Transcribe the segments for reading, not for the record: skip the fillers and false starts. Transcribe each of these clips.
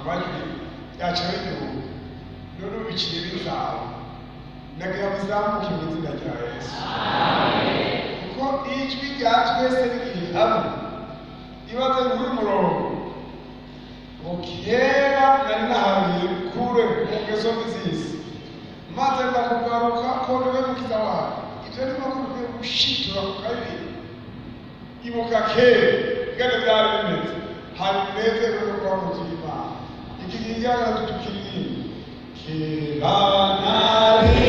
amajwi yaca biduga none ubiciye bizaba ndagira bizamuke mu izina rya Yesu kuko ijwi rya twese riri hamwe ibaze muri murongo ukera nari nahabiye kure mu ngeso nziza maze ndakugaruka ko niwe mukiza wawe ibyo ni ko dukwiye gushitura ku kabiri ibuka kera ngene byari bimeze hari umunezero wo kuba mu nzu y'Imana iki gihe tukiririmba kera nari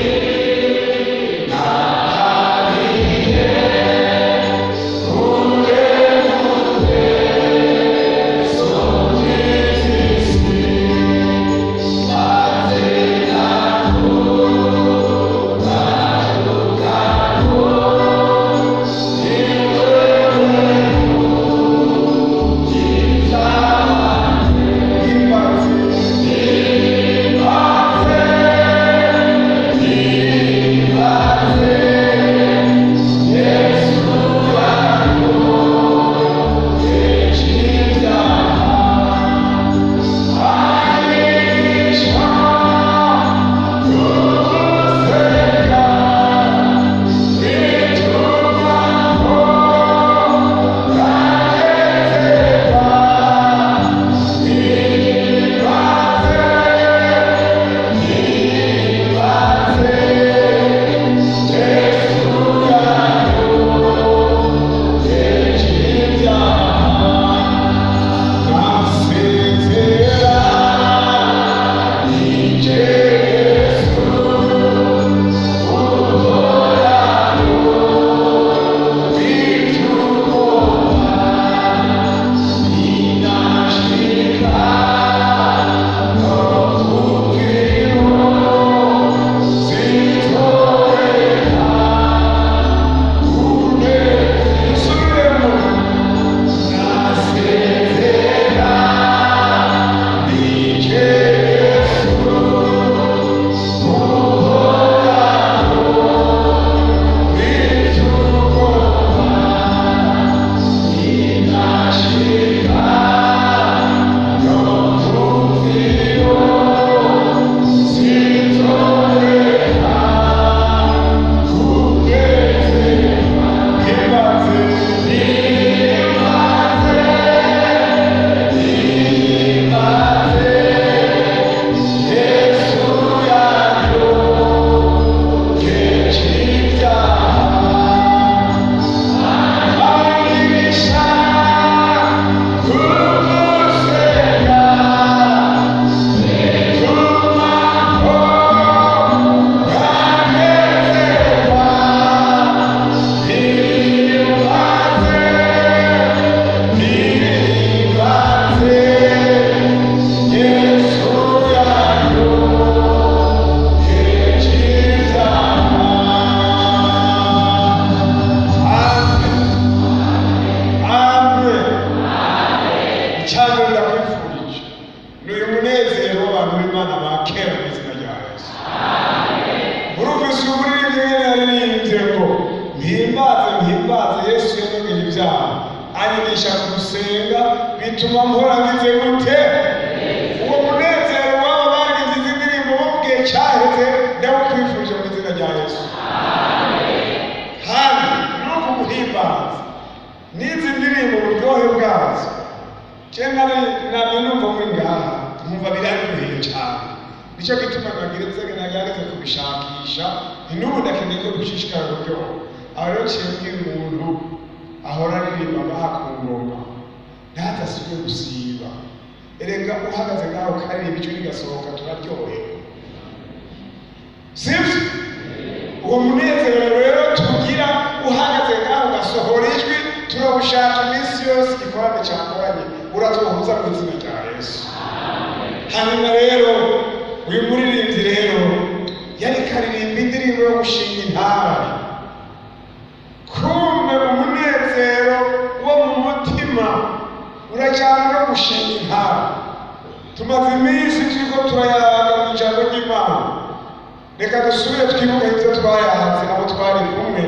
reka dusubire twibuke ibyo twayahanze abo twari kumwe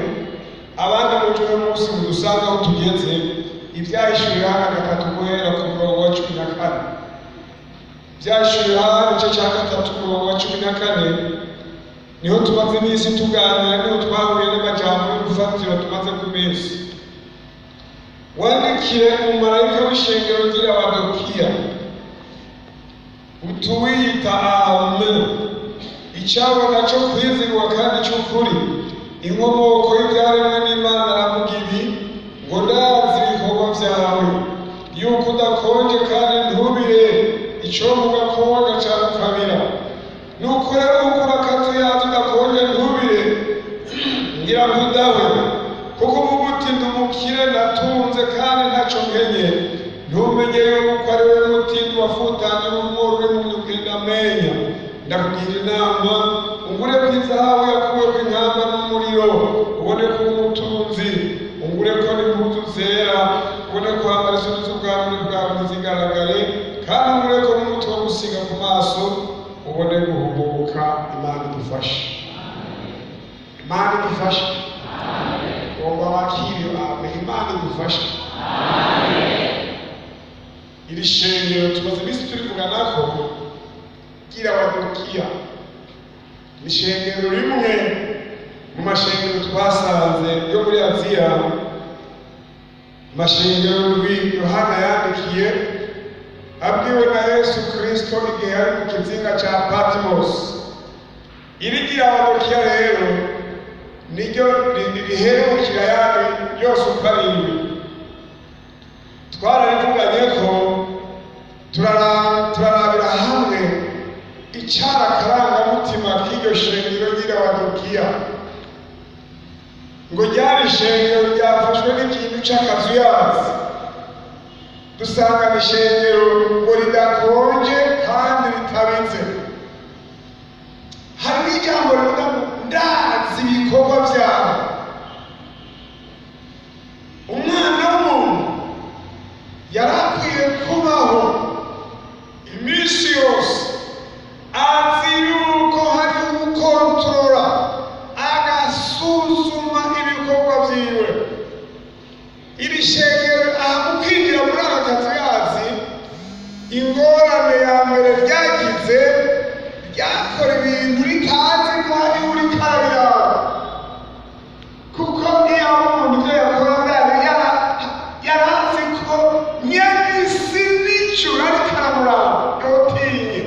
abandi mu cyo munsi dusanga aho tugeze ibyahishuriwe hano gatatu guhera ku murongo wa 14 byashyuye hano igice cya gatatu umurongo wa 14 niho tumaze iminsi tuganira, niho twahuye n'amajambo y'urufatiro tumaze ku minsi. Wandikiye umumarayika w'ishengero ry'i Laodikiya utuwiyita Amen, icyabona cyo kwizigwa kandi cy'ukuri, inkomoko y'ibyaremwe n'Imana, aravuga ibi ngo ndazi ibikorwa byawe, yuko udakonje kandi ntubire, icyo mugakonja cyane ukabira. Nuko rero ukura akazuyazi udakonje ntubire, ngira ngo udawe, kuko uvuga uti ndi umukire ndatunze kandi ntacyo nkenye. Ntumenye yuko ari we mutindi wafutanye n'umworo uri mu ugenda amenya. Ndakugira inama ungure ku izahabu yakuwe ku inkamba n'umuriro, ubone ko umutunzi. Ungure ko n'impuzu zera, ubone ko wambara isoni z'ubwami bwawe ntizigaragare, kandi ungure ko n'umuti wo gusiga ku maso, ubone guhumuka. Imana idufashe, Imana idufashe. Ngomba bakiriyo amen. Imana idufashe. Iri shengero tumaze iminsi turivugana ko ry'i Laodikiya ni ishengero rimwe mu mashengero twasanze yo muri Aziya, amashengero Yohana yandikiye abwiwe na Yesu Kristo igihe yari mu kizinga cya Patmos. Iri ry'i Laodikiya rero niryo riherukira yandi yose uko ari indwi. Twarabivuganye ko turarabira hamwe icyara akarangamutima k'iryo shengero ry'i Laodikiya, ngo ryari ishengero ryafashwe n'ikintu cy'akazuyazi. Dusanga ni ishengero ngo ridakonje kandi ritabitse. Hari ijambo rivuga ngo ndazi ibikorwa byawe. Umwana w'umuntu yari akwiye kubaho iminsi yose azi yuko hari ukontorora, agasuzuma ibikorwa byiwe. Iri shengero ahamukwinjira muri aka kazuyazi, ingorane ya mbere ryagize, ryakora ibintu ritazi ko hari uri karabirawe. Kuko iyo umuntu ibyo yakora yarazi ko nyabisi n'icura rikaramuraba yotinye.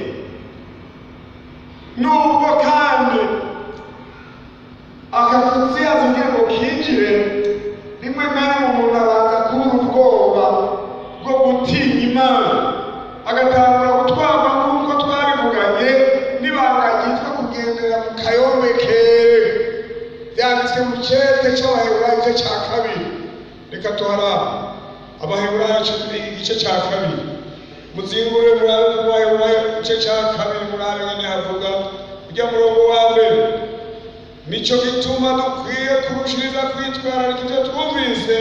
Nubwo kandi akazuyazi ngira ngo kinjire, rimwe na rimwe umuntu abanza kubura ubwoba bwo gutinya Imana, agatangura gutwarwa nk'uko twabivuganye n'ibanga ryitwa kugendera mu kayomekere, byanditswe mu cyete cy'Abaheburayo igice cya 2. Reka tuharaba Abaheburayo igice cya 2, muzingure murabe mu Baheburayo igice cya 2, murabe ngene havuga ujya murongo wa mbere. Nico gituma dukwiye kurushiriza kwitwararika ibyo twumvise,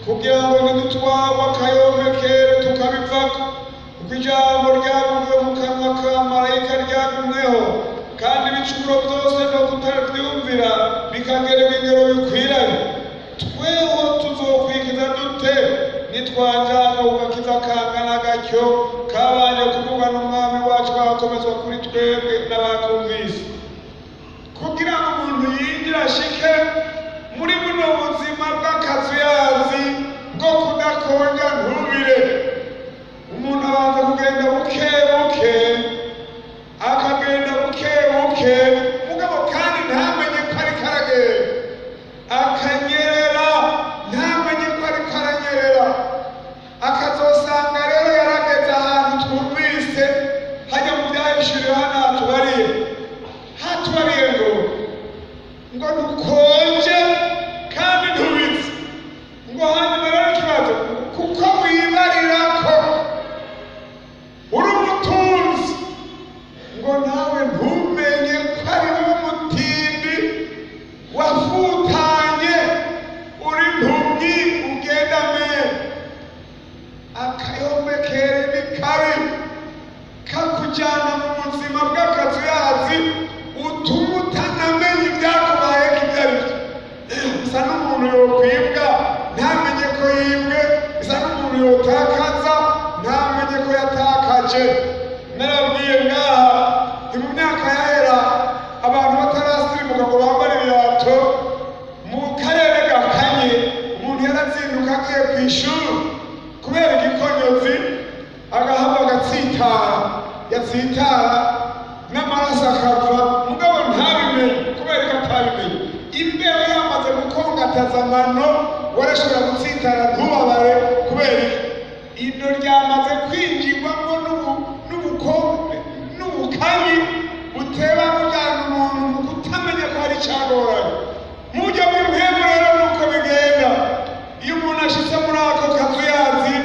kugira ngo nidutwarwa akayomekere tukabivako, kuko ijambo ryavugiwe mu kanwa ka marayika ryagumyeho, kandi ibicumuro byose no kutabyumvira bikagera ibigero bikwiranye. Tweho tuzokwikiza dute nitwajyanwa ku gakiza kangana gatyo kabanje kuvugwa n'umwami wacu gakomezwa kuri twebwe n'abakumvise? Kugira ngo umuntu yinjire ashike muri buno buzima bw'akazuyazi bwo kudakonja ntubire, umuntu abanza kugenda buke buke, akagenda buke buke, mugabo kandi ntamenye ko ariko aragenda, akanyerera ntamenye ko ariko aranyerera. Akazosanga rero yarageze ahantu twumvise hajya mu byahishuriwe hano hatubariye ngo ntukonje kandi ntubitse, ngo hanyuma rero ikibazo kuko wibarira ko uri umutunzi, ngo nawe ntumenye ko ari wowe mutindi wafutanye, uri impumyi ugenda mene. Akayomekere ni kabi, kakujyana mu buzima bw'akazuyazi, utuma utanamenya ibyakubayeho ibyo ari byo. Bisa n'umuntu yokwibwa ntamenye ko yibwe, bisa n'umuntu yotakaza ntamenye ko yatakaje. atsitara n'amaraso akava mugabo ntabimenye kubera ko atabimenye. Imbeho yamaze gukongataza amano warashobora gutsitara ntubabare kubera ino ryamaze kwinjirwamo n'ubukanyi buteba bujyana umuntu mu kutamenya ko hari icyagoranye. Mu buryo bw'ibihembo rero nuko bigenda. Iyo umuntu ashitse muri ako kazu yazi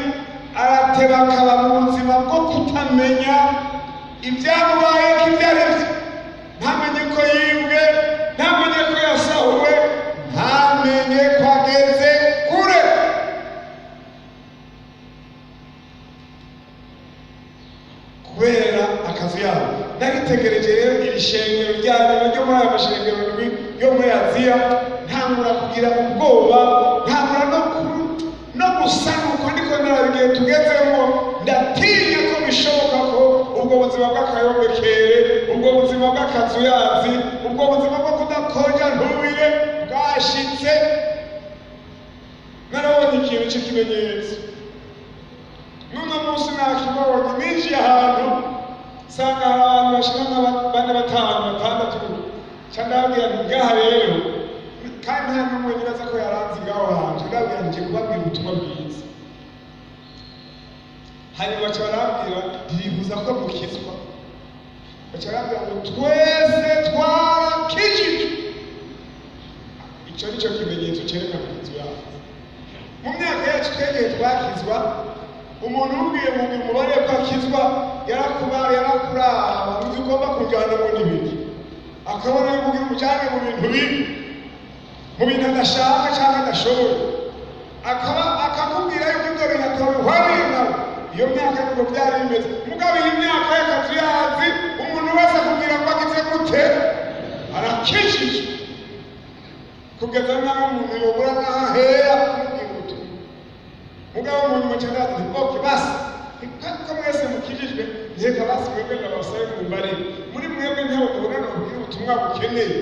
arateba akaba mu buzima bwo kutamenya ibyamubaye ko ibyo ari byo, ntamenye ko yibwe, ntamenye ko yasahuwe, ntamenye ko ageze kure. Kubera akazu yabo naritegereje rero iri shengero ryaryo ryo muri aya mashengero yo muri Aziya, ntangura kugira ubwoba, ntangura no gusanuka ndiko narabigiye tugezemo, ndatinya ko bishoboka ko ubwo buzima bw'akayombekere, ubwo buzima bw'akazu yazi, ubwo buzima bwo kudakonja ntubire bwashitse. Narabonye ikintu cy'ikimenyetso n'uno munsi nakibonye, ninjiye ahantu nsanga hari abantu bashika nka 4, 5, 6 cyandabwira nti ngaha rero, kandi nta n'umwe nibaza ko yaranze ngaho hantu, ndabwira nje kubabwira ubutumwa bwiza. Hanyuma baca barambwira ndibuza ko mukizwa, baca barambwira ngo twese twarakijijwe. Icyo nicyo kimenyetso cyerekana inzu yawe. Mu myaka yacu twegeye twakizwa, umuntu ubwiye mu mubare ko akizwa yarakuraba uzi ugomba kujyana mu n'ibindi, akabona yuko umujyane mu bintu bibi, mu bintu adashaka cyangwa adashoboye, akakubwira yuko ibyo bintu atabihwaniye nawe. Iyo myaka nubwo byari bimeze. Mugabo iyi myaka y'akazu yazi, umuntu wese akubwira ngo agize gute arakijijwe, kugeza n'aho umuntu yobura n'ahera kumubwira ubutumwa. Mugabo umuntu mucyenda ati oke basi ko mwese mukijijwe, reka basi mwebwe ndabasabe mu mbare muri mwebwe ntawe mubona kubwira ubutumwa bukeneye.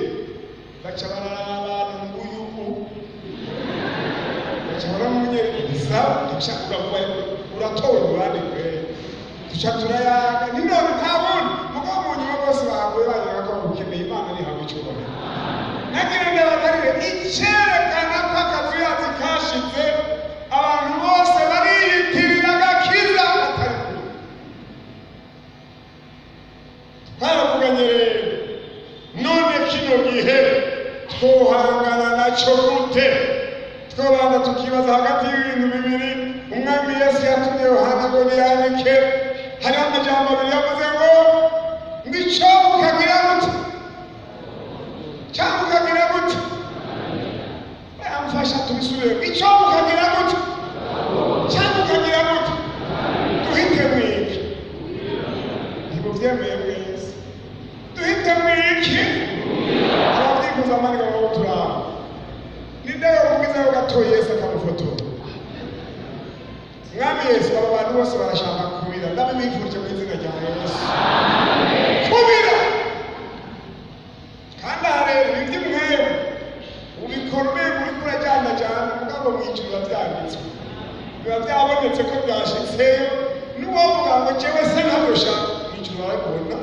Baca baraba nguyu baca baramunyereka isaha duca uravuye uratowe urande kwe duca turayaga ni none ntabona. Mugabo mu nyuma bose bahagoye bayaga ko bukeneye Imana ni hamwe cyubahiro. Nagira ndabagarire icyerekana ko akazu yazi kashitse, abantu bose bariyitirira agakiza atari kure. Twaravuganye rero none kino gihe twohangana nacyo gute? Twabanza tukibaza hagati y'ibintu bibiri. Umwami Yesu yatumye Yohana ngo niyandike, hari amajambo abiri yavuze ngo icyo ukagira gute cyangwa ukagira gute. Amfasha tubisubire, icyo ukagira gute cyangwa ukagira gute. Duhite mwiki ntimubyemeye mwese, duhite mwiki ababyifuza amaniga ngo turaba ninde yokugizayo gatoye Yesu akamufotora. Mwami Yesu, aba bantu bose barashaka kubira, ndabimwifurije mu izina rya Yesu. Kubira kandi arebe ibyo mwebwe ubikorwe muri kurajyana cyane, mugabo mwiciro byanditswe biba byabonetse ko byashitseyo. N'uwavuga ngo jewe se ntabosha mwiciro barabibona,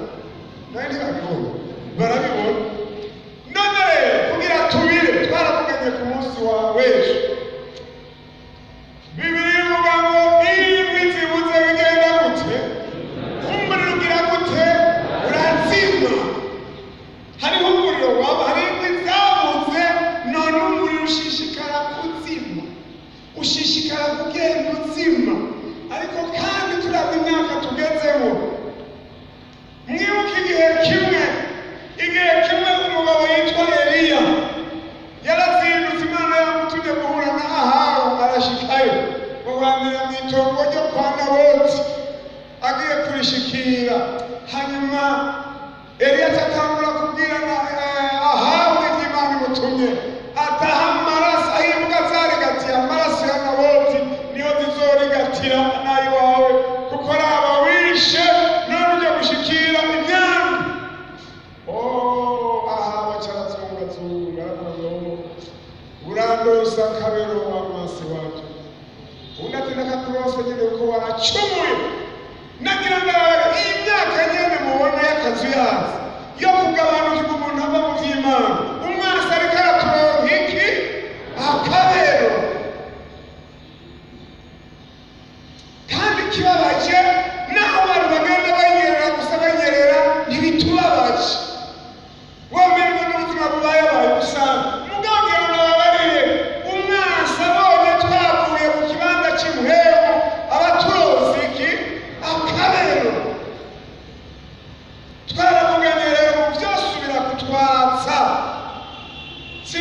nawe ntibabibona, barabibona. None rero kugira tubire, twaravuganye ku munsi wa w'ejo, Bibiliya ivuga ngo inkwi zibuze bigenda gute, umuriro ugira gute urazima. Hariho umuriro waba, hari inkwi zabuze, none umuriro ushishikara kuzima, ushishikara kugenda uzima. Ariko kandi turabye imyaka tugezemo, mwibuke igihe kimwe umugabo yitwa Eliya yarazindutse, Imana yamutumye guhura na Ahabu, arashikayo bahurira mu itongo ryo kwa Naboti, agiye kurishikira. Hanyuma Eliya atangura kubwira Ahabu ibyo Imana imutumye, ataha amaraso aho imbwa zarigatiye, amaraso ya Naboti niyo zizorigatira n'ay'iwawe, kuko ari aba wishe none ujya gushikira imyanda. Ahabu acarazungazunga urandosa kabero w'amaso wacu, unatina kakurose nyine uko waracumuye. Nagira ndabaga iyi myaka nyene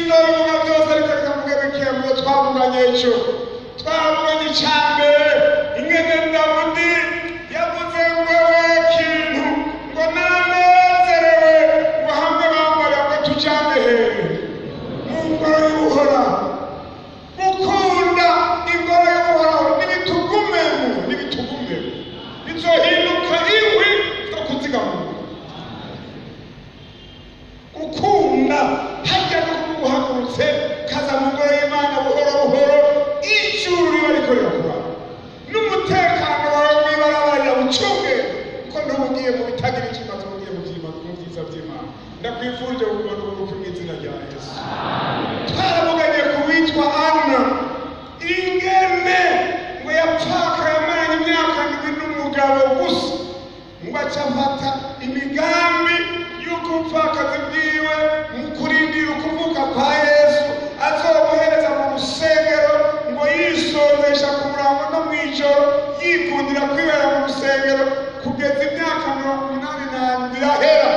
sindobivuga byose ariko rikavuga bikeya mu byo twavuganye ejo. Twavuganye icya mbere ingene Dawudi yavuze ngo we kintu ngo nanezerewe ngo hamwe bambara ngo tujyane hehe mu ngoro y'uhoraho. Gukunda ingoro y'uhoraho n'ibitugumemo bizohinduka inkwi zo kuzigamura. Gukunda hajya no kuguhagurutse kaza mu ngoro y'Imana buhoro buhoro, ijuru riba riko rirakura n'umutekano wawe w'ibarabara ucunge ko ntubugiye mu bitagira ikimaze ubugiye mu byiza by'Imana. Ndakwifurije kubona uburuhuko mu izina rya Yesu. Twarabuganye ku witwa Ana ingene ngo yapfaka yamaranye imyaka 7 n'umugabo gusa ngo aca afata imigambi y'uko ubupfakazi bwiwe mu kurindira ukuvuka kwa Yesu azobuhereza mu rusengero ngo yisozesha ku murango no mw'ijoro yikundira kwibera mu rusengero kugeza imyaka 82 irahera.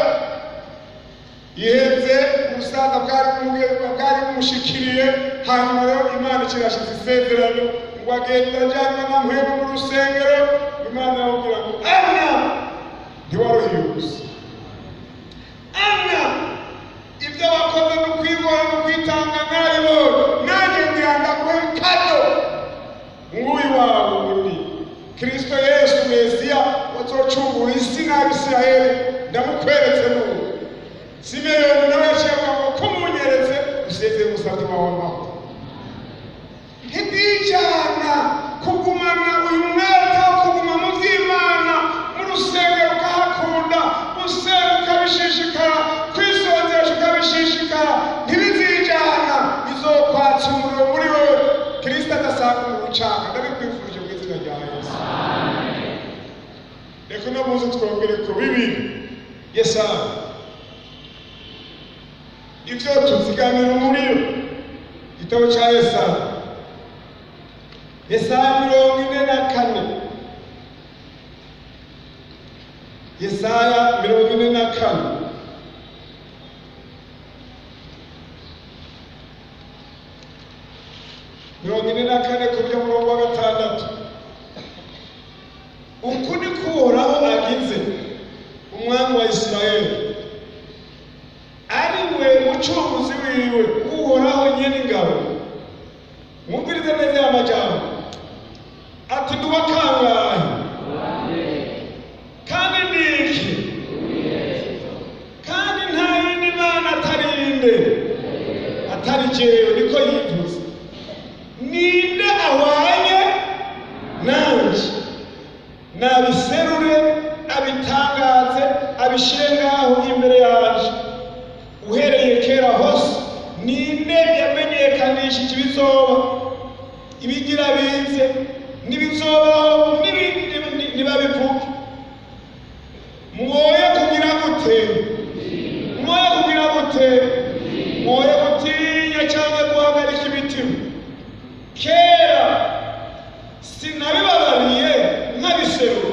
Yiheze umusaza bwari bumushikiriye, hanyuma rero Imana ikirashize isezerano ngo agenda ajyanywe na mpwemu mu rusengero. Imana iramubwira ngo Ana ntiwaruhiye gusa, Ana ibyo wakoze no kwigora no kwitanga nabibonye, nanjye ndirandaguhe kado nk'uyu wawe undi Kristo Yesu Mesiya wazocungura isi n'Abisirayeli. Ndamukweretse n'ubu Simeyoni nawe yaciyevuga ngo kumunyeretse usezeye umusabyi wawe amahoro. Ntibijyana kugumana uyu mwete wo kuguma mu by'Imana mu rusengero ukahakunda, usenga ukabishishikara, kwisonzesha ukabishishikara, ntibizijyana bizokwatsa umuriro muri wowe Kristo adasanga mu rucanga. Ndabikwifurije mu izina rya Yesu. Reka uno munsi twongere ku bibiri Yesaya ibyo tuziganira umuriro. Igitabo cya Yesaya 44, Yesaya 44 kubyo murongo wa 6. Uku ni kuhoraho agize umwami wa Isirayeli, ari we mucunguzi wiwe, uhoraho nyene ingabo. Mwumvirize neza y'amajambo ati nduwa kangahe kandi niki kandi nta yindi Mana atari jewe, niko yivuze. Ninde ahwanye nanje nabiserure abitangaze abishire ngaho imbere yaje. Uhereye kera hose ninde yamenyekanisha ibizoba, ibigira bize n'ibizobaho nibabivuge. Mwoye kugira gute mwoye gutinya cyangwa guhagarika imitima. Kera sinabibabariye nk'abiserura.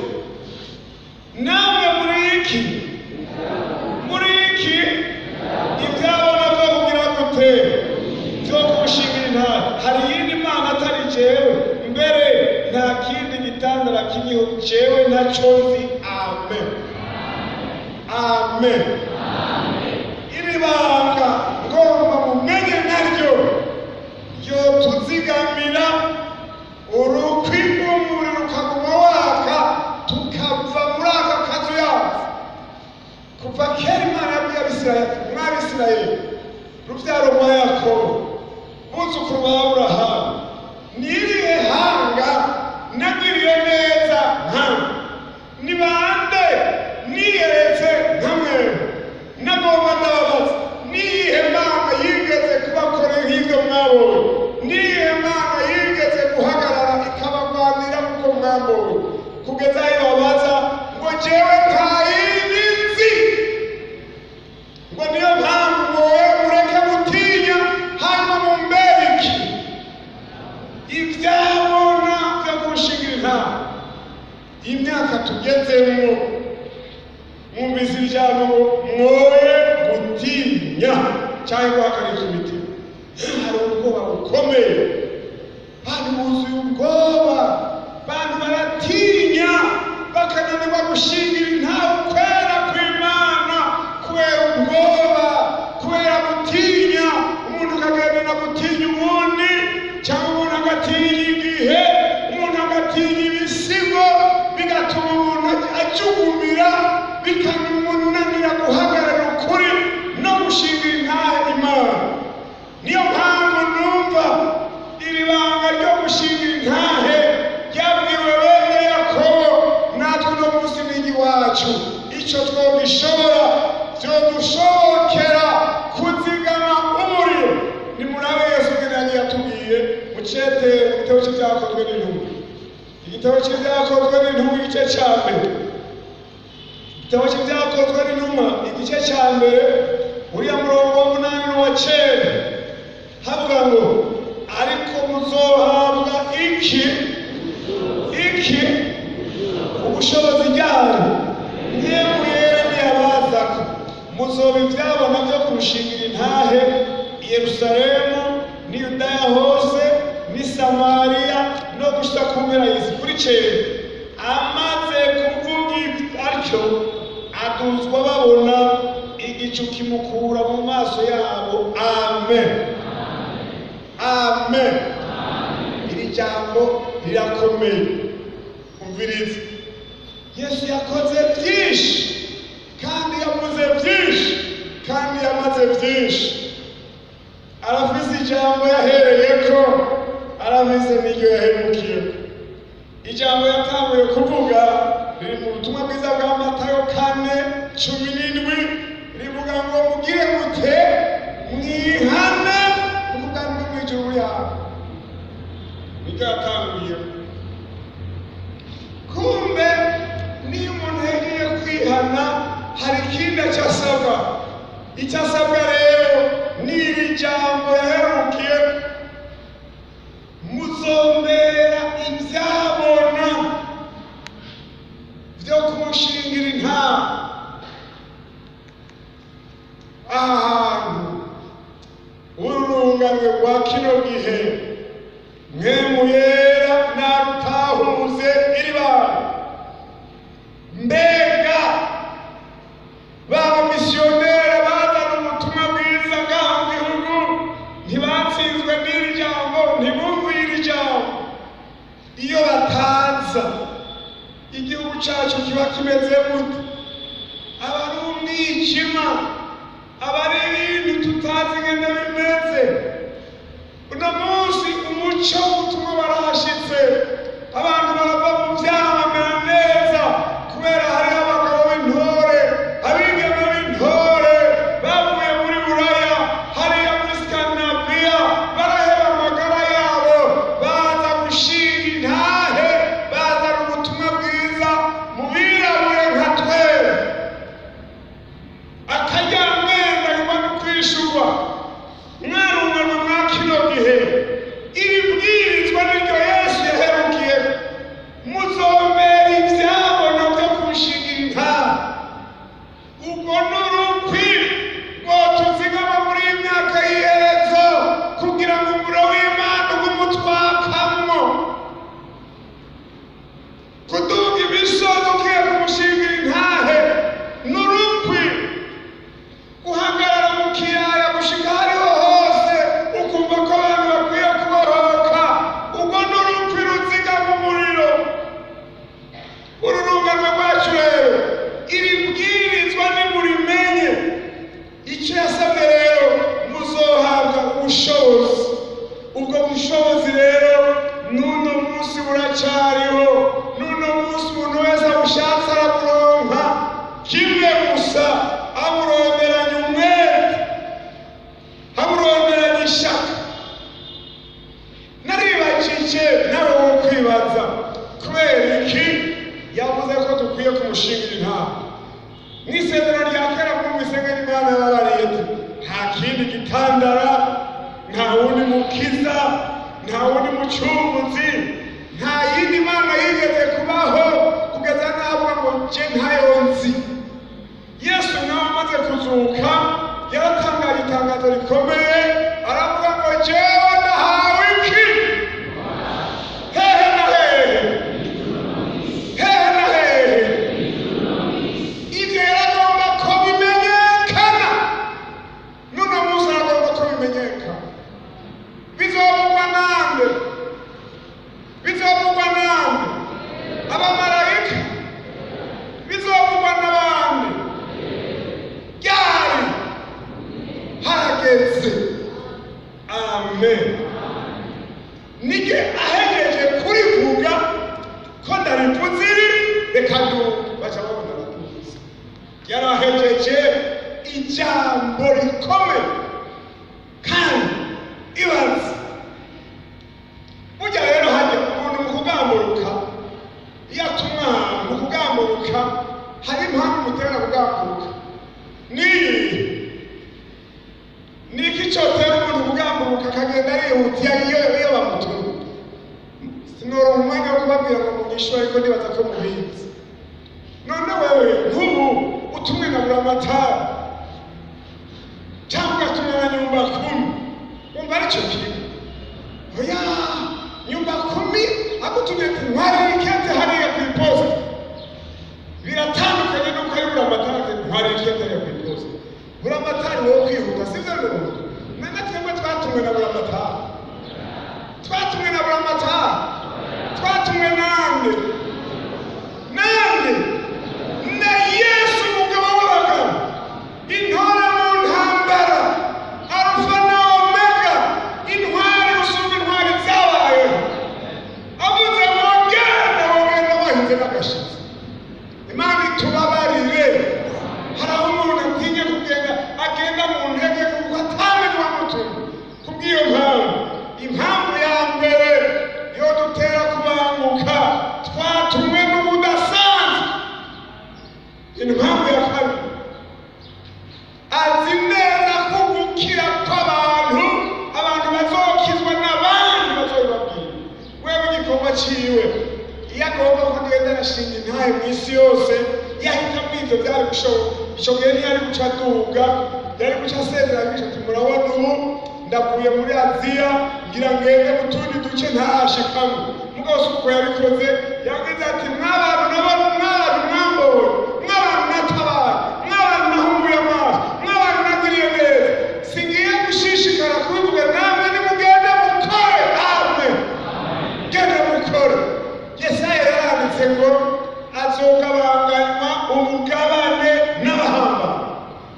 Namwe muri iki ibyabona byo kugira gute byo kumushingira intara. Hari iyindi Mana atari jewe, mbere nta kindi gitandara kiriho jewe ntacyo nzi. Amen, amen. Iri banga ngomba mumenye naryo ryo tuzigamira urukwi rw'umuriro rukaguma waka tukava muri aka kazu yacu. Kuva kera Imana yabwiye Abisirayeli rubyaro rwa Yakobo buzukuru ba Aburahamu, nirihe hanga nagiriye neza nkamwe? Ni bande niyeretse nkamwe? Nagomba ndababaza, niyihe Mana yigeze kubakorera nk'ibyo mwabonye? Niyihe Mana yigeze guhagarara ikabagwanira nk'uko mwabonye? Kugeza aho babaza ngo jewe nta yindi nzi, ngo niyo mpamvu mwoye mureke gutinya hanyuma mumbere iki ibyabona byo gushingira intara. Imyaka tugezemo mwumvise ijambo ngo mwoye gutinya cyangwa guhagarika imitima. hari ubwoba bukomeye, abantu buzuye ubwoba, abantu baratinya bakananirwa gushingira intahe ukwera kw'Imana kubera ubwoba, kubera gutinya. Umuntu akagendana gutinya ubundi, cyangwa umuntu agatinya igihe, umuntu agatinya ibisigo, bigatuma umuntu ajugumira, bikamunanira guhagarara ukuri no gushingira intahe Imana. Niyo mpamvu numva iri banga ryo gushingira intahe ryabwiwe bene Yakobo, natwe no munsi n'igi wacu icyo twogishobora vyodushobokera kuzigama umuriro. Nimurabe Yesu ngene yatubwiye mu cete mu gitabo cy'Ibyakozwe n'Intumwa, igitabo cy'Ibyakozwe n'Intumwa igice cya mbere, igitabo cy'Ibyakozwe n'Intumwa igice cya mbere uriya murongo wa 8 n'uwa 9 havuga ngo ariko muzohabwa iki ubushobozi ryari mwebwe yabazako muzoba ivyabona vyo kurushingira intahe i Yerusalemu ni Yudaya hose ni Samariya no gushika ku mpera y'isi. Kuri cera amaze kuvuga atyo aduzwa babona igicu kimukura mu maso yabo. Amen, amen. Iri jambo rirakomeye, umviriza. Yesu yakoze byinshi kandi yavuze byinshi kandi yamaze byinshi. Arafise ijambo yahereyeko, arafise n'iryo yahemukiyeko. Ijambo yatanguye kuvuga riri mu butumwa bwiza bwa Matayo 4:17 rivuga ngo mugire mute mwihane ubwami bw'ijuru yawe. Bigatanguye kumbe niyo umuntu yagiye kwihana hari ikindi cyasabwa. Icyasabwa rero ni iri jambo yaherukiye, muzombera ibyabona byo kumushingira intahe. Ahantu urunganwe rwa kino gihe mwemu yera narutahuze iribara. Mbega baba misiyoneri bazana ubutumwa bwiza bw'aha mu gihugu ntibatsinzwe n'iri jambo, ntibumviye iri jambo. Iyo bataza igihugu cyacu kiba kimeze gute? aba ari umwijima, aba ari ibintu tutazi ngene bimeze. Uno munsi umuco w'ubutumwa barahashitse, abantu barava mu vyabo bamera neza kubera hari abagabo b'intore, abigeme b'intore bavuye muri Buraya hariya muri Skandinaviya, baraheba amagara yabo baza gushinga intahe, bazana ubutumwa bwiza mu birabure nka twebwe. Akajyamwenda nyuma no kwishurwa mwarungano mwa kino gihe, iri bwirizwa niryo Yesu yaherukiye, muzombera ivyabona vyo kumushingira intahe. Ubwo n'urukwi rwotuzigama muri iyi myaka y'iherezo kugira ngo umuriro w'Imana ugumutwakamwo. Kuduga imisozi ugiye kumushingira intahe n'urukwi, guhagarara mu kiyaya gushika hariho hose ukumva ko abantu bakwiye kuboroka. Ubwo n'urupfu ruzigama umuriro. Uru rungano rwacu rero iri bwirizwa nimurimenye. Icyo yasabwe rero muzohabwa ubushobozi. Ubwo bushobozi rero n'uno munsi buracariho, n'uno munsi umuntu wese abushatse araburonka. Kimwe gusa aburonderanye umwete, aburonderanye ishaka. Naribajije nawe wo kwibaza kubera iki yavuze ko dukwiye kumushingira intahe. Mw'isezerano rya kera mwumvise ngene Imana yababariye ati nta kindi gitandara, nta wundi mukiza, nta wundi mucunguzi, nta yindi Mana yigeze kubaho kugeza navuga ngo je ntayo nzi. Yesu nawe amaze kuzuka yaratangaje itangazo rikomeye, aravuga ngo amen. Nige ahejeje kurivuga ko ndarivuze iri reka baca babona batuzi yarahejeje ijambo rikomeye kandi ibaze burya rero hajya umuntu mu kugamburuka iyo atumwa mu kugamburuka hari impamvu mutera kugamburuka niki cyotera umuntu kugamburuka akagenda yihutiye iyo bamutumye sinoro umwanya wo kubabwira ngo mugisha ariko nibaza ko mubizi none wewe nk'ubu utumwe na buramatari cyangwa ugatumwe na nyumba kumi wumva aricyo kintu oya nyumba kumi agutumye ati ntwari ikete hariya ku iposita biratandukanye nuko ari buramatari ati ntwari ikete hariya ku iposita buramatari wowe kwihuta sibyo rero none twebwe twatumwe na buramatari twatumwe nande na Yesu umugabo w'abagabo intore mu ntambara Alfa na Omega intwari usumba intwari zabayeho avuze ngo genda bahinze n'agashizi Imana itubabarire hari aho umuntu atinya kugenda agenda mu ntege kuko atamenye uwamutumye kubw'iyo impamvu ya mbere yo dutera kubanguka twatumwe n'ubudasanzwe impamvu ya kabiri azi neza ko gukira kw'abantu bazokizwa n'abandi bazobibabwira wewe igikorwa ciwe iyo agomba ko agenda arashinga intahe mu isi yose yahitamo ivyo byari gushoboka ico gihe ntiyari guca aduga yari guca asezera bica ati murabona ubu ndavuye muri Aziya ngira ngende mu tundi duce ntashikamo mugabo uko yabikoze yagize ati mw'abantu mwambowe mw'abantu natabaye mw'abantu nahumuye amaso mw'abantu nagiriye neza singiye gushishikara kubivuga namwe nimugende mukore amen genda mukore Yesaya yaranditse ngo azogabanganywa umugabane n'abahamba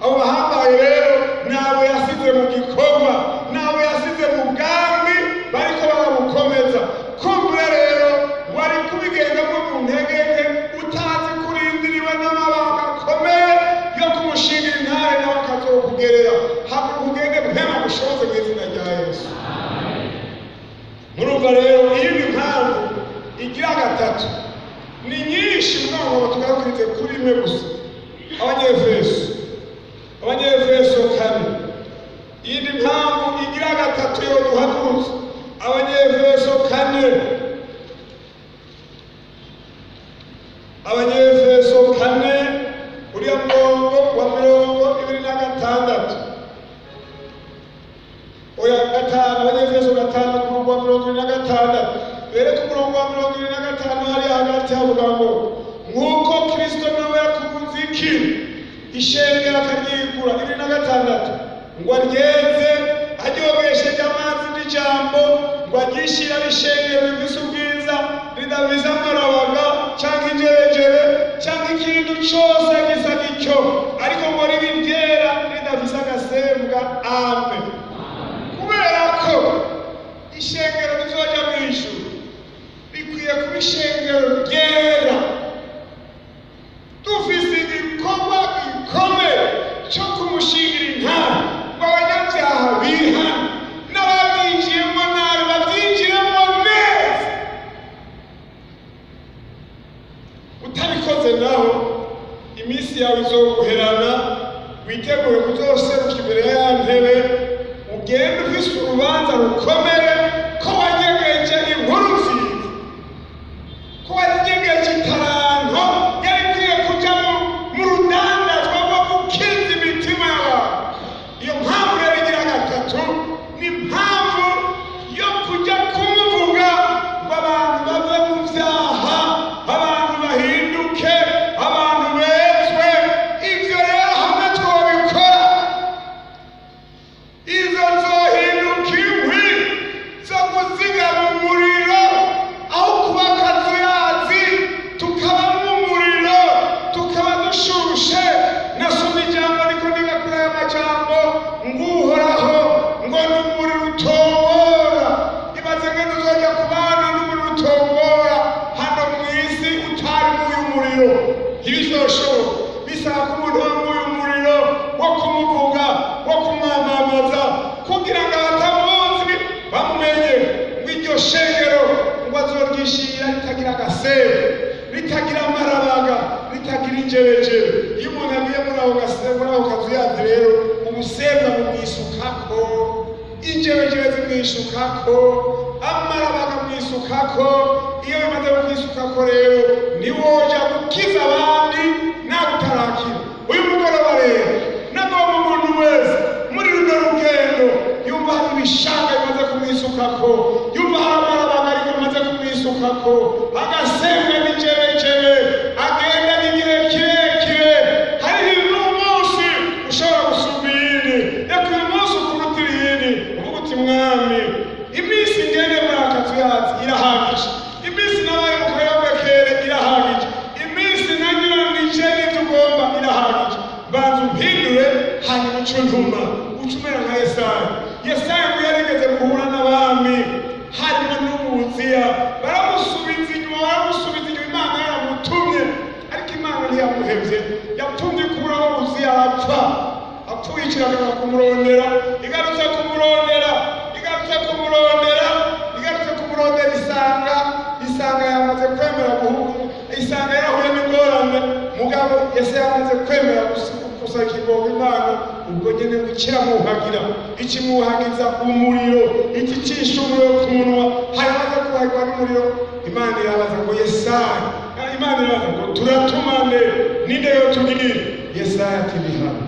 abo bahambaye rero nabo yasize mu gikorwa nabo yasize mu bwami bariko baramukomeza kumbure rero wari kubigendamo mu ntegeke utazi kurindiriwe n'amabanga akomeye yo kumushingira intare nawe akazokugerera hamwe ugende mpema gushoboze mu izina rya Yesu murumva rero iyindi mpamvu igira gatatu ni nyinshi mwango tugarukirize kuri imwe gusa Abanyefeso kane iyindi mpamvu igira gatatu yo duhagurutse Abanyefeso kane uriya murongo wa 26 oya gatanu Abanyefeso gatanu ku murongo wa 26 bere ku murongo wa 25 hari hagati havuga ngo nk'uko Kristo nawe yakunze iki ishengero akaryigura 26 ngo aryeze aryogesheje amazi n'ijambo ngo agishira ishengero rifise ubwiza ridabiza amarabaga cyangwa injerejere cyangwa ikintu cyose gisa gityo ariko ngo ribe ryera ridabiza agasembwa amen kubera ko ishengero rizoja mu ijuru bikwiye kuba ishengero ryera dufise igikorwa gikomeye cyo kumushingira intare ngo abanyabyaha bihane n'ababyinjiyemo nabi babyinjiremo neza utabikoze naho iminsi yawe izoguherana witegure kuzoseruka imbere ya ntebe ugende ufise urubanza rukomeye ko wanyegeje inkuru nziza ko wanyegeje itaranto yari ikwiye kuja mu rudandazwa rwo gukiza imitima y'abantu iyo mpamvu rero igira gatatu ni impamvu yo kujya kumuvuga ngo abantu bave mu vyaha abantu bahinduke abantu bezwe ivyo rero hamwe twobikora izo nzohinduka inkwi bisaba ko umuntu wamuye umuriro wo kumuvuga wo kumwamamaza kugira ngo abatamuzi bamumenye ngo iryo shengero ngo azoryishira ritagira agasebe ritagira amarabaga ritagira injereje. Iyo umuntu agiye muri ako gasebe muri ako kazu yazi rero ubusebwa bumwisukako, injereje zimwisukako, amarabaga mwisukako. Iyo bimaze kwisukako rero niwoja gukiza abandi nawe utarakira. Uyu mugoroba rero nagomba umuntu wese muri runo rugendo yumva hari ibishanga bimaze kumwisukako, yumva hari amarabaga ariko bimaze kumwisukako, agasembwe n'injerekere agenda n'igihe kirekire. Hariho n'umunsi ushobora gusumba iyindi, reka uyu munsi ukurutira iyindi uvuga uti mwami iminsi ngende muri akazu yazi irahagije, iminsi nabaye mu kayobekere irahagije, iminsi nanyura mw'ice n'ibyo ugomba irahagije. Banza umpindure hanyuma uce ntuma uce umera nka Yesaya. Yesaya ngo yarigeze guhura n'abami harimo n'Ubuziya, baramusubiza inyuma Imana yaramutumye, ariko Imana ntiyamuhevye, yatumye kuburaho Uziya arapfa. Apfuye ikiragana kumurondera, igarutse kumurondera isanga yamaze kwemera guhugu, isanga yarahuye n'ingorane. Mugabo Yesaya yamaze kwemera gusa ikigongo Imana, ubwo nyene ngo kiramuhagira, ikimuhagiza umuriro, iki cisha umuriro ku munwa. Hanyuma kuhagwa n'umuriro, Imana irabaza ngo Yesaya, Imana irabaza ngo turatumane ninde yotugirira? Yesaya ati bihano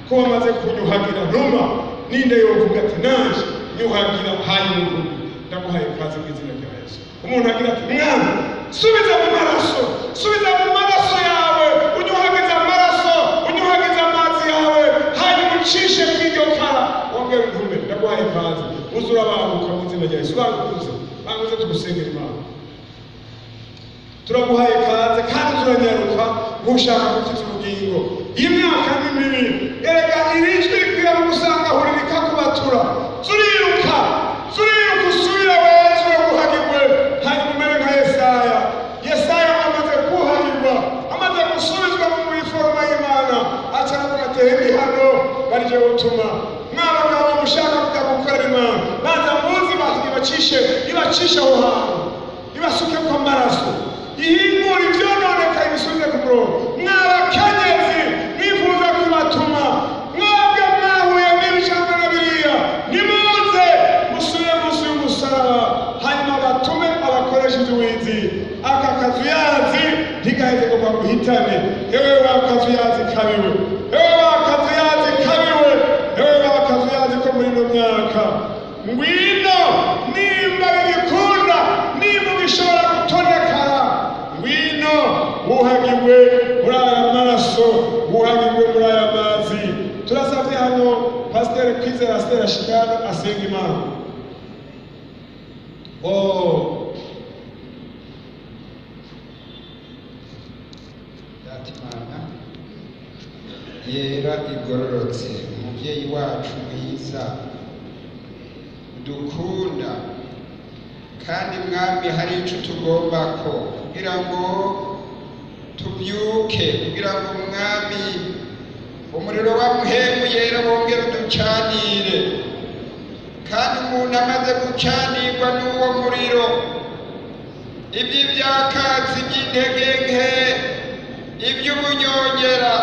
ko wamaze kunyuhagira numa, ninde yovuga ati naje nyuhagira hanyuma ndaguhaye kazi mu izina rya Yesu. Umuntu agira ati mwami subiza mu maraso yawe, unyuhagiza amaraso, unyuhagiza amazi yawe, hanyuma ucishe kw'iryo kara wongere intume, ndaguhaye kazi uzura abantu mu izina rya Yesu. Banguze tugusengera Imana, turaguhaye kaze kandi turanyaruka nk'ushaka gukiza ubugingo. Imyaka ni mibi, erega irijwi rikwiye gusanga huririka kubatura, turiruka usubira wezwe guhagirwe hanyuma umere nka Yesaya. Yesaya amaze kuhagirwa, amaze gusubizwa mu iforoma y'Imana, aca aravuga ati hano barije gutuma mwabagabo mushaka kujya gukorera Imana, banza muzi ibacishe aho hantu, ibasuke ko amaraso, ihingura ivyononekaye ibisubize ku murongo. Mwabakenyezi mwifuza kubatuma, mwebwe mwahuye n'ibijambo na biriya, nimuze musubire munsi y'umusaraba, hanyuma batume abakoresha ivy'ubuhinzi. Aka kazu yazi ntigaheze ngo baguhitane. Ewe wa kazu yazi kabiwe, ewe wa kazu yazi kabiwe, ewe wa kazu yazi ko muri ino myaka ngwino, nimba bigikunda, nimba bishobora gutonekara, ngwino wuhagirwe muri aya maraso, wuhagirwe muri aya mazi. Turasavye hano Pasiteri Kwizera Stella Shikano asenga Imana. Datimana yera igororotse, umuvyeyi wacu mwiza dukunda, kandi mwami hari ico tugombako kugira ngo tubyuke, kugira ngo mwami umuriro wa muhemu yera wongere uducanire. Kandi umuntu amaze gucanirwa n'uwo muriro, iby'ibyakatsi by'intege nke, iby'ubunyongera,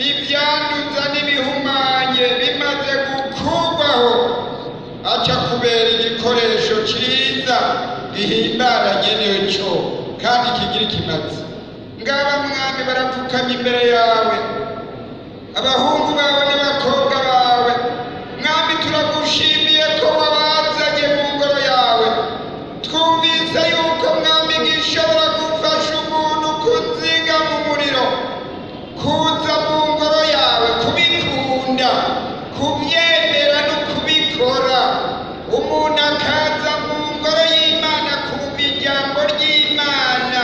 ibyanduza n'ibihumanye bimaze gukurwaho, aca kubera igikoresho cyiza gihimbaranye n'icyo kandi kigira ikimazi. Ngaba mwami barapfukamye imbere yawe, abahungu bawe n'abakobwa bawe. Mwami turagushimiye ko wabazanye mu ngoro yawe, twumvise yuko mwami gishobora gufasha umuntu kuziga mu muriro, kuza mu ngoro yawe, kubikunda, kubyemera no kubikora. Umuntu akaza mu ngoro y'Imana kumva ijambo ry'Imana.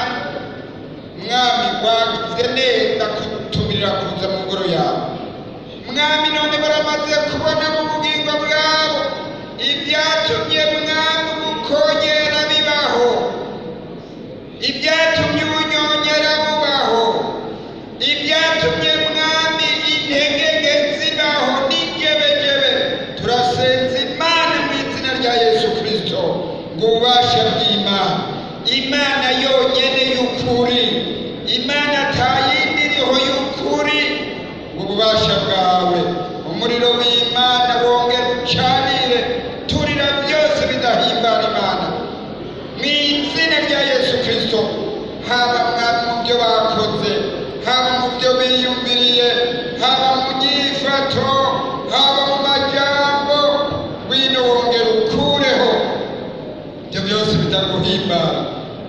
Mwami wagize neza kutumirira kuza mu ngoro yawe. Mwami none baramaze kubona mu bugingo bwabo ibyatumye mwami gukonyera bibaho, ibyatumye ubunyongera bubaho, ibyatumye mwami ububasha bwawe. Umuriro w'Imana wongere ucanire turira byose bidahimbara Imana mu izina rya Yesu Kristo. Haba mwami mu byo bakoze, haba mu byo biyumviriye, haba mu nyifato, haba mu majambo, wino wongere ukureho ibyo byose bitaguhimbara.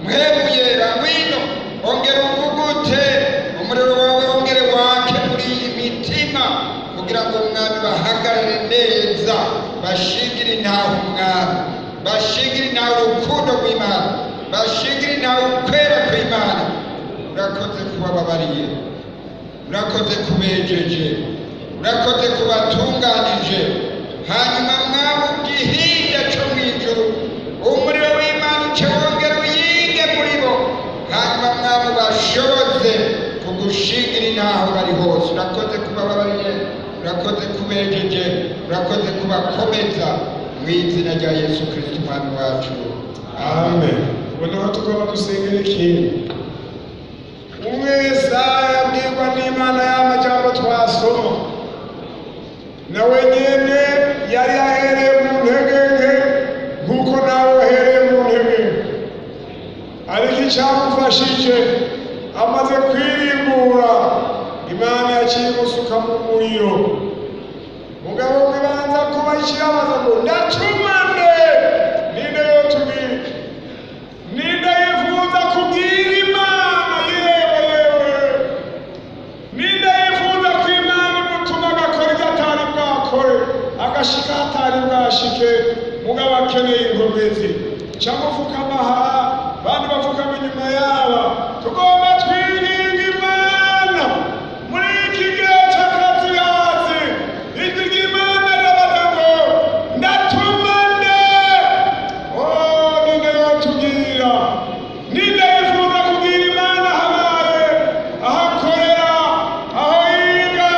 Mpwemu Yera wino wongere uvugute, umuriro wawe wongere wake muri iyi mitima kugira ngo umwami bahagarare neza, bashingire intaho umwami, bashingire intaho urukundo rw'Imana, bashingire intaho ukwera kw'Imana. Urakoze kubababariye, urakoze kubejeje, urakoze kubatunganije. Hanyuma mwami ugihinda cyo mu ijuru, umuriro w'Imana uce wongere uyige muri bo, hanyuma mwami bashoboze kugushingira intaho bari hose. Urakoze kubababariye, urakoze kubejeje, urakoze kubakomeza mu izina rya Yesu Kristo umwami wacu. amen. Ubona tugomba gusengera ikintu. Umwe Yesaya abwirwa n'Imana y'amajambo twasoma, nawe nyene yari ahereye mu ntege nke nk'uko nawe wahereye mu ntege nke, ariko icyamufashije amaze kwirimbura, Imana yaciye imusuka mu muriro. Mugabo mwibanza kuba ikibabaza ngo ndatuma nde, ninde yotubwira, ninde yifuza kubwira Imana yewe, ninde yifuza ko Imana imutuma agakora ibyo atari bwakore, agashika atari bwashike. Mugabo akeneye inkomezi, camufukama aha bandi bapfukama inyuma yaba. Tugomba twiringa Imana muri iki gihe cy'akazi hasi. Ijwi ry'Imana rirabaza ngo ndatuma nde. Ninde yotubwira, ninde yifuza kubwira Imana habaye, aho akorera, aho yiga,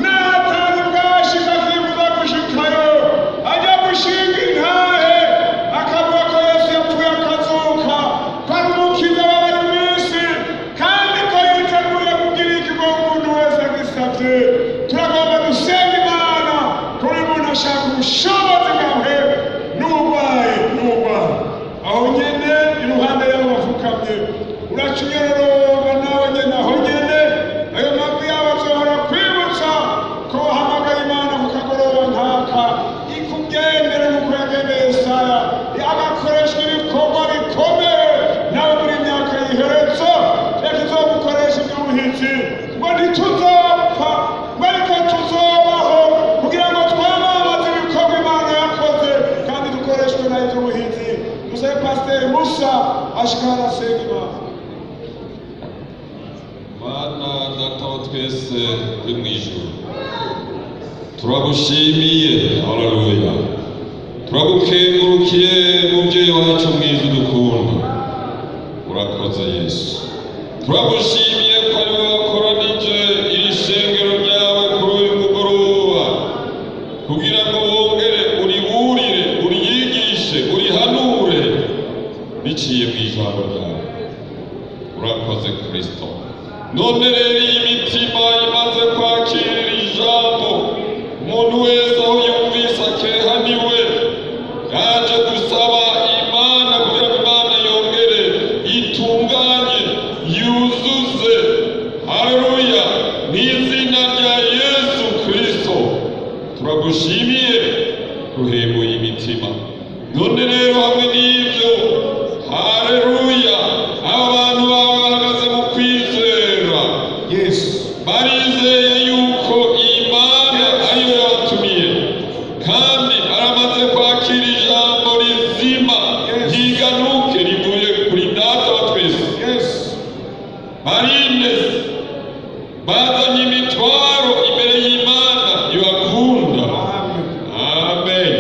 n'ahatari bwashika akifuza gushikayo, ajya gushinga intahe akavuga ko Yesu yapfuye akazuka, ko ari umukiza w'abari mu isi, kandi ko yiteguye kugira ikigo umuntu wese agisabye. Turagomba dusenga Imana, turi umuntu ashaka ubushobozi bwawe n'uburwayi. Aho nyene iruhande y'abo bafukamye uraca unyororonga nawe nyene aho nyene, ayo mavi yabo azohora kwibutsa ko wahamagaye Imana ku kagoroba nkaka, ikugendere nk'uko yagendeye Yesaya, agakoreshwa ibikorwa bikomeye. Nawe muri imyaka y'iherezo reka izogukoresha iby'ubuhizi, ngo ntituzopfa, ngo ariko tuzobaho kugira ngo twamamaze ibikorwa Imana yakoze, kandi dukoreshwe nayo iby'ubuhizi. Dusabe Pasiteri Musa ashikara asenga Imana. Mana Data wa twese uri mu ijuru, turagushimiye, haleluya. Turagukengurukiye muvyeyi wacu mwiza udukunda, urakoze Yesu. Turagushimiye ko ari wowe wakoranije iri shengero ryawe kuri uyu mugoroba, kugira ngo wongere uriburire, uriyigishe, urihanure biciye mu ijambo ryawe. Urakoze Kristo. None rero iyi mitima imaze kwakira ijambo, umuntu wese aho yumvise akehaniwe, yaje gusaba Imana kugira ngo Imana yongere itunganye, yuzuze, haleluya, n'izina rya Yesu Kristo. Turagushimiye, ruhembuye imitima. None rero hamwe n'ibyo, haleluya, abantu bawe bahagaze mu kwizera. Yesu Barizeye yuko Imana ariyo yabatumiye, kandi baramaze kwakira ijambo rizima ryiganuke rivuye kuri Data wa twese. Barineze, bazanye imitwaro imbere y'Imana ibakunda. Amen.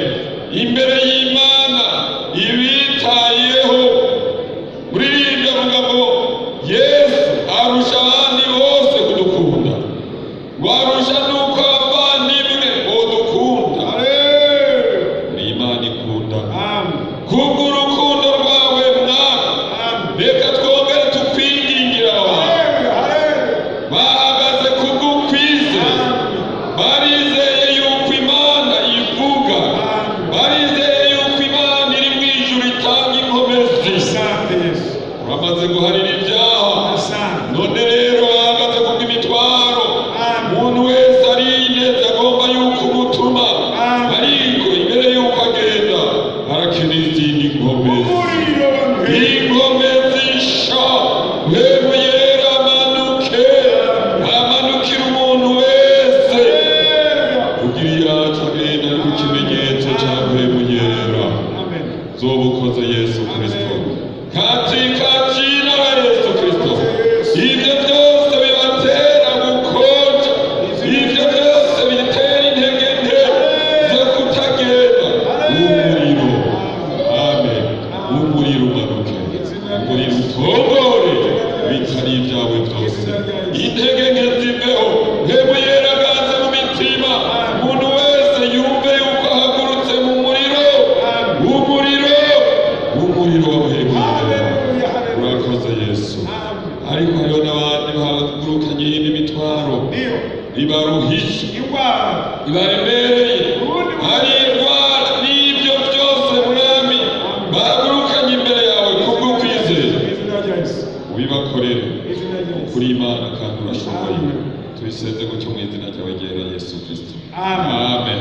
Imbere y'Imana ibitayeho. Muririmbe avuga ngo Yesu arusha abandi bose kudukunda, warusha nuko abavandimwe bodukunda. Uri Imana ikunda. Kubw'urukundo rwawe Mwami, reka twongere tukwingingira abantu bahagaze kubw'ukwizera. baruhishe indwara ibaremereye hari indwara n'ibyo byose mwami bahagurukanye imbere yawe kubwo kwizera ubibakorere kuri Imana kandi urashoboye tubiseze gutyo mu izina ryawe ryera Yesu Kristo. Amen.